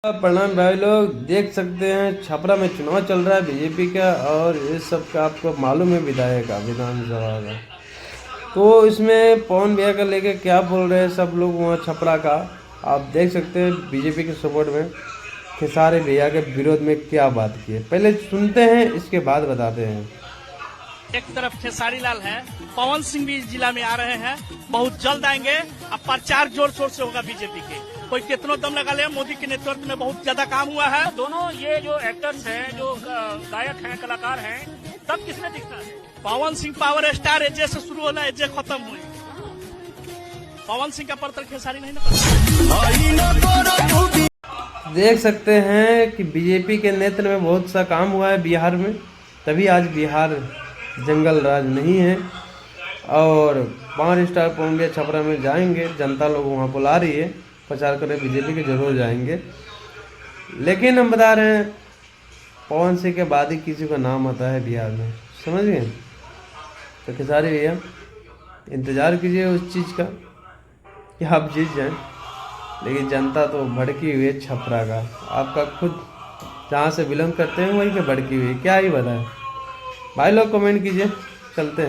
प्रणाम भाई लोग, देख सकते हैं छपरा में चुनाव चल रहा है बीजेपी का। और इस सब का आपको मालूम है, विधायक का विधानसभा का। तो इसमें पवन भैया का लेके क्या बोल रहे हैं सब लोग वहाँ छपरा का। आप देख सकते हैं बीजेपी के सपोर्ट में खेसारी भैया के विरोध में क्या बात की है। पहले सुनते हैं, इसके बाद बताते हैं। एक तरफ खेसारी लाल है, पवन सिंह भी इस जिला में आ रहे हैं, बहुत जल्द आएंगे। अब प्रचार जोर शोर से होगा बीजेपी के। कोई कितनों दम लगा ले, मोदी के नेतृत्व में बहुत ज्यादा काम हुआ है। दोनों ये जो एक्टर्स हैं, जो गायक हैं, कलाकार हैं, सब किसमें दिखता है? पवन सिंह पावर स्टार एजे से शुरू होना, एजे खत्म हुई। पवन सिंह का परतर खेसारी नहीं ना। देख सकते हैं कि बीजेपी के नेतृत्व में बहुत सा काम हुआ है बिहार में, तभी आज बिहार जंगल राज नहीं है। और 5 स्टार पहुँचे छपरा में जाएंगे, जनता लोग वहाँ बुला रही है, प्रचार करें बीजेपी के, जरूर जाएंगे। लेकिन हम बता रहे हैं पवन सिंह के बाद ही किसी का नाम आता है बिहार में, समझ गए। तो खेसारी भैया इंतज़ार कीजिए उस चीज़ का कि आप जीत जाएं। लेकिन जनता तो भड़की हुई है छपरा का, आपका खुद जहाँ से बिलोंग करते हैं वहीं पे भड़की हुई है, क्या ही बताएं। भाई लोग कमेंट कीजिए, चलते हैं।